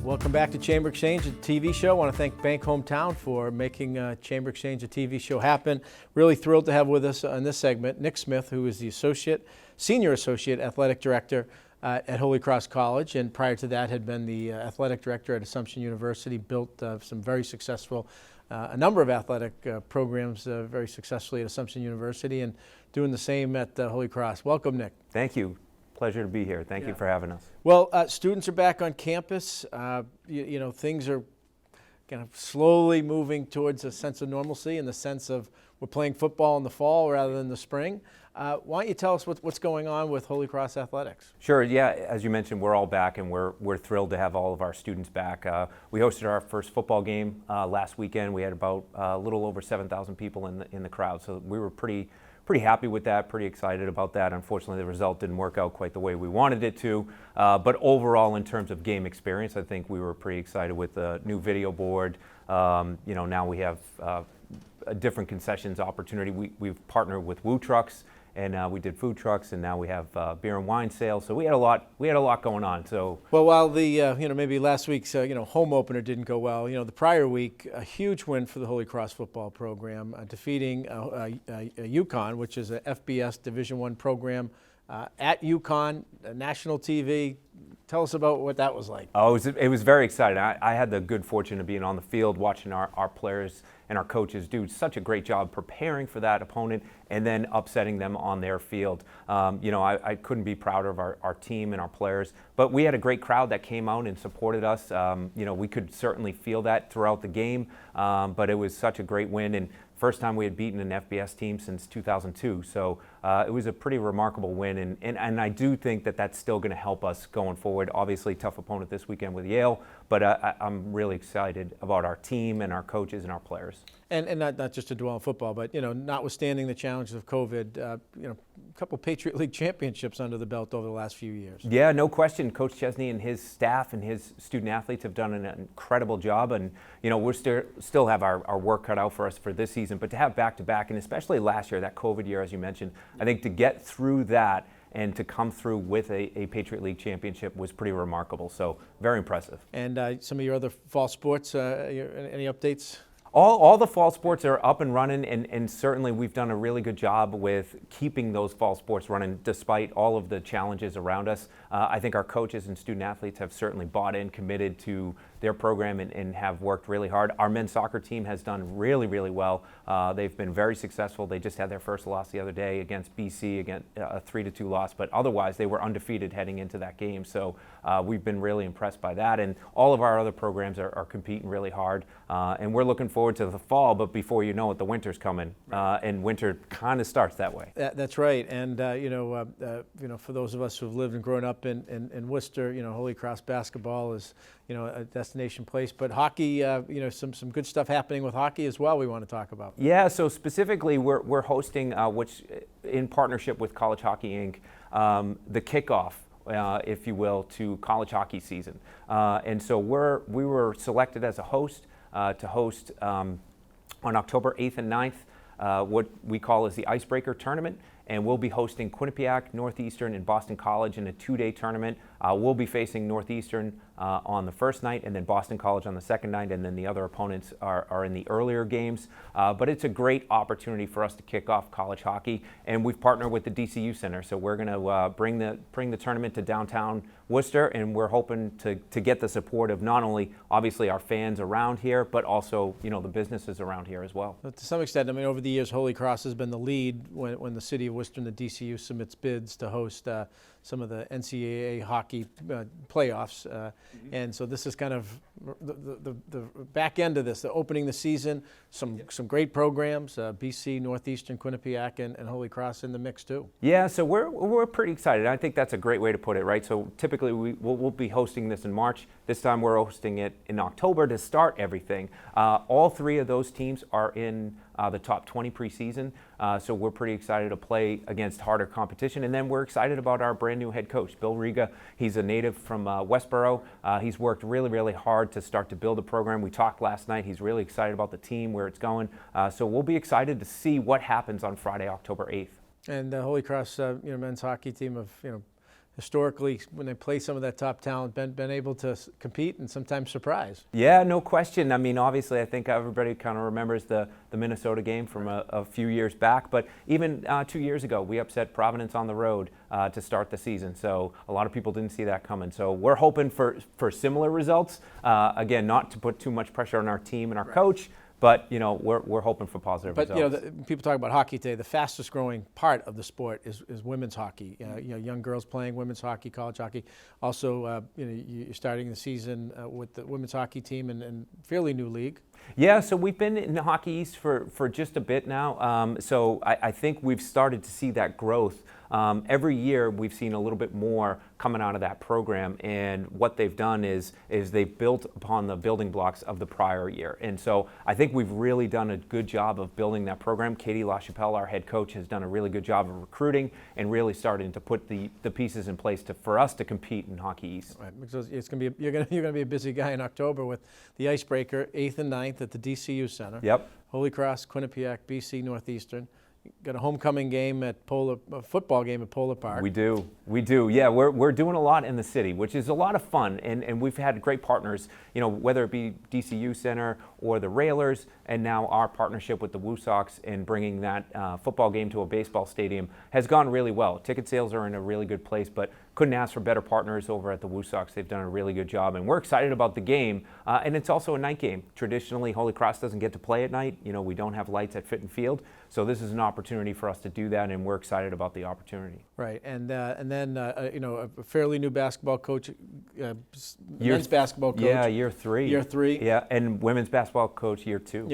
Welcome back to Chamber Exchange, a TV show. I want to thank Bank Hometown for making Chamber Exchange a TV show happen. Really thrilled to have with us in this segment Nick Smith, who is the Senior Associate Athletic Director at Holy Cross College, and prior to that had been the Athletic Director at Assumption University, built some very successful, a number of athletic programs very successfully at Assumption University, and doing the same at Holy Cross. Welcome, Nick. Thank you. Pleasure to be here. Thank you for having us. Well, students are back on campus. You know, things are kind of slowly moving towards a sense of normalcy, in the sense of we're playing football in the fall rather than the spring. Why don't you tell us what's going on with Holy Cross Athletics? Sure. Yeah, as you mentioned, we're all back, and we're thrilled to have all of our students back. We hosted our first football game last weekend. We had about a little over 7,000 people in the crowd, so we were pretty happy with that, pretty excited about that. Unfortunately, the result didn't work out quite the way we wanted it to. But overall, in terms of game experience, I think we were pretty excited with the new video board. You know, now we have a different concessions opportunity. We've partnered with Woo Trucks, and we did food trucks, and now we have beer and wine sales. So we had a lot going on. So well, while the you know, maybe last week's home opener didn't go well, the prior week, a huge win for the Holy Cross football program, defeating UConn, which is a FBS Division I program at UConn, national TV. Tell us about what that was like. Oh, it was very exciting. I had the good fortune of being on the field, watching our players and our coaches do such a great job preparing for that opponent and then upsetting them on their field. I couldn't be prouder of our team and our players. But we had a great crowd that came out and supported us. We could certainly feel that throughout the game, but it was such a great win. And first time we had beaten an FBS team since 2002. So it was a pretty remarkable win. And I do think that that's still going to help us going forward. Obviously, tough opponent this weekend with Yale, but I'm really excited about our team and our coaches and our players. And not just to dwell on football, but, notwithstanding the challenges of COVID, a couple Patriot League championships under the belt over the last few years. Yeah, no question. Coach Chesney and his staff and his student athletes have done an incredible job. And, we're still have our work cut out for us for this season. But to have back-to-back, and especially last year, that COVID year, as you mentioned, I think to get through that and to come through with a Patriot League championship was pretty remarkable. So very impressive. And some of your other fall sports, any updates? All the fall sports are up and running, and certainly we've done a really good job with keeping those fall sports running despite all of the challenges around us. I think our coaches and student athletes have certainly bought in, committed to their program, and have worked really hard. Our men's soccer team has done really, really well. They've been very successful. They just had their first loss the other day against BC, against a 3-2 loss, but otherwise they were undefeated heading into that game. So we've been really impressed by that, and all of our other programs are competing really hard, and we're looking forward to the fall, but before you know it, the winter's coming, and winter kind of starts that way. That's right, and for those of us who've lived and grown up in Worcester, Holy Cross basketball is a destination place, but hockey, some good stuff happening with hockey as well we want to talk about. Yeah, so specifically we're hosting, which in partnership with College Hockey Inc., the kickoff, if you will, to college hockey season. And so we were selected as a host to host on October 8th and 9th, what we call as the Icebreaker Tournament. And we'll be hosting Quinnipiac, Northeastern, and Boston College in a 2-day tournament. We'll be facing Northeastern on the first night, and then Boston College on the second night, and then the other opponents are in the earlier games. But it's a great opportunity for us to kick off college hockey, and we've partnered with the DCU Center, so we're going to bring the tournament to downtown Worcester, and we're hoping to get the support of not only obviously our fans around here, but also the businesses around here as well. But to some extent, I mean, over the years, Holy Cross has been the lead when the city of Worcester and the DCU submits bids to host some of the NCAA hockey playoffs, and so this is kind of the back end of this, the opening the season. Some great programs, BC, Northeastern, Quinnipiac, and Holy Cross in the mix too. Yeah, so we're pretty excited. I think that's a great way to put it, right? So typically we'll be hosting this in March. This time we're hosting it in October to start everything. All three of those teams are in the top 20 preseason, so we're pretty excited to play against harder competition. And then we're excited about our brand new head coach, Bill Riga. He's a native from Westboro. He's worked really, really hard to start to build a program. We talked last night. He's really excited about the team, where it's going. So we'll be excited to see what happens on Friday, October 8th. And the Holy Cross men's hockey team have historically, when they play some of that top talent, been able to compete and sometimes surprise. Yeah, no question. I mean, obviously, I think everybody kind of remembers the Minnesota game from a few years back. But even 2 years ago, we upset Providence on the road to start the season. So a lot of people didn't see that coming. So we're hoping for similar results. Again, not to put too much pressure on our team and our coach, but we're hoping for positive results. But people talk about hockey today. The fastest growing part of the sport is women's hockey. Young girls playing women's hockey, college hockey. Also, you're starting the season with the women's hockey team in fairly new league. Yeah, so we've been in Hockey East for just a bit now. So I think we've started to see that growth. Every year we've seen a little bit more coming out of that program, and what they've done is they've built upon the building blocks of the prior year. And so I think we've really done a good job of building that program. Katie LaChapelle, our head coach, has done a really good job of recruiting and really starting to put the pieces in place for us to compete in Hockey East. Right, because it's going to be you're going to be a busy guy in October with the Icebreaker 8th and 9th at the DCU Center. Yep. Holy Cross, Quinnipiac, BC Northeastern. Got a homecoming game a football game at Polar Park. We do. Yeah, we're doing a lot in the city, which is a lot of fun, and we've had great partners, whether it be DCU Center or the Railers, and now our partnership with the Woo Sox and bringing that football game to a baseball stadium has gone really well. Ticket sales are in a really good place, but couldn't ask for better partners over at the Woo Sox. They've done a really good job, and we're excited about the game. And it's also a night game. Traditionally, Holy Cross doesn't get to play at night. We don't have lights at Fitton Field, so this is an opportunity for us to do that, and we're excited about the opportunity. Right, and then a fairly new basketball coach, men's basketball coach. Yeah, year three. Yeah, and women's basketball coach year two.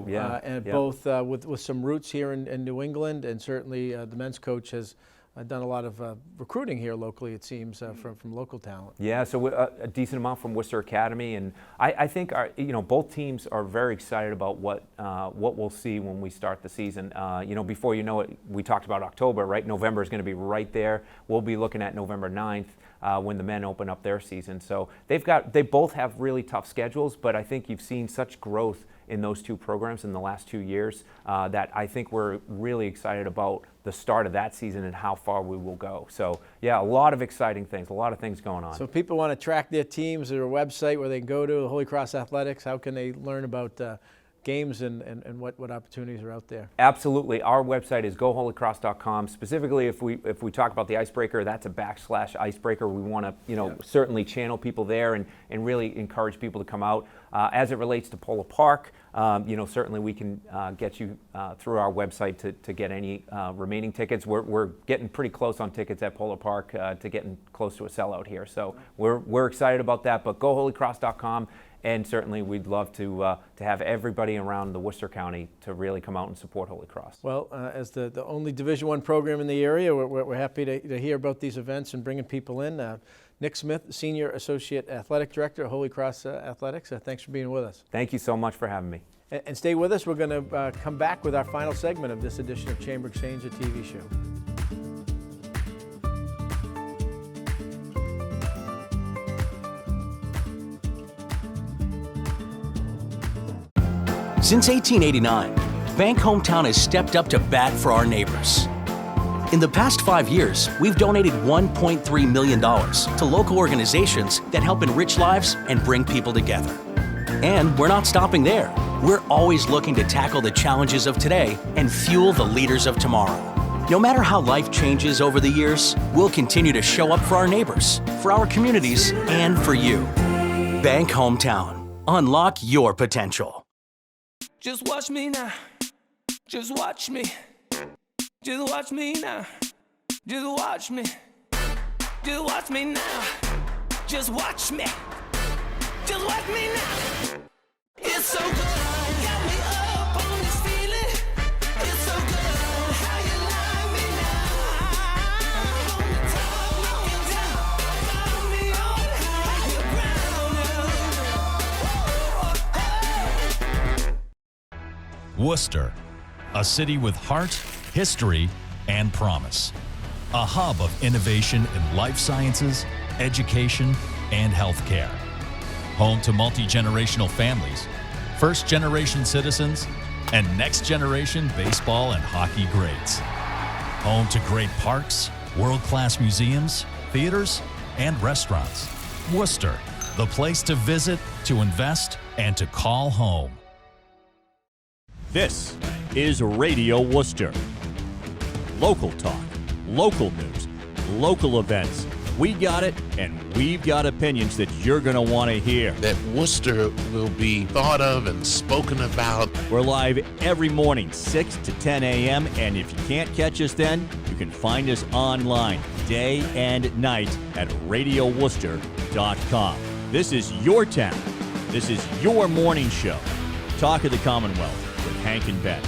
Yeah, and both with some roots here in New England, and certainly the men's coach has done a lot of recruiting here locally, it seems, from local talent. Yeah, so a decent amount from Worcester Academy, and I think both teams are very excited about what we'll see when we start the season. Before you know it, we talked about October, right? November is going to be right there. We'll be looking at November 9th when the men open up their season. So they both have really tough schedules, but I think you've seen such growth in those two programs in the last 2 years that I think we're really excited about the start of that season and how far we will go. So yeah, a lot of exciting things, a lot of things going on. So if people want to track their teams, or a website where they can go to, Holy Cross Athletics, how can they learn about games and what opportunities are out there? Absolutely. Our website is goholycross.com. Specifically, if we talk about the Icebreaker, that's a /Icebreaker. We want to certainly channel people there and really encourage people to come out. As it relates to Polar Park, certainly we can get you through our website to get any remaining tickets. We're getting pretty close on tickets at Polar Park to getting close to a sellout here. So we're excited about that. But goholycross.com. And certainly we'd love to have everybody around the Worcester County to really come out and support Holy Cross. Well, as the only Division I program in the area, we're happy to hear about these events and bringing people in. Nick Smith, Senior Associate Athletic Director at Holy Cross Athletics, thanks for being with us. Thank you so much for having me. And stay with us. We're going to come back with our final segment of this edition of Chamber Exchange, a TV show. Since 1889, Bank Hometown has stepped up to bat for our neighbors. In the past 5 years, we've donated $1.3 million to local organizations that help enrich lives and bring people together. And we're not stopping there. We're always looking to tackle the challenges of today and fuel the leaders of tomorrow. No matter how life changes over the years, we'll continue to show up for our neighbors, for our communities, and for you. Bank Hometown. Unlock your potential. Just watch me now. Just watch me. Just watch me now. Just watch me. Just watch me now. Just watch me. Just watch me now. It's so good. Got me up on this feeling. It's so good. How you like me now. On the top, looking down. Got me on higher ground. Worcester, a city with heart, history, and promise. A hub of innovation in life sciences, education, and healthcare. Home to multi-generational families, first-generation citizens, and next-generation baseball and hockey greats. Home to great parks, world-class museums, theaters, and restaurants. Worcester, the place to visit, to invest, and to call home. This is Radio Worcester. Local talk, local news, local events. We got it, and we've got opinions that you're going to want to hear. That Worcester will be thought of and spoken about. We're live every morning, 6 to 10 a.m., and if you can't catch us then, you can find us online, day and night, at radioworcester.com. This is your town. This is your morning show. Talk of the Commonwealth with Hank and Ben.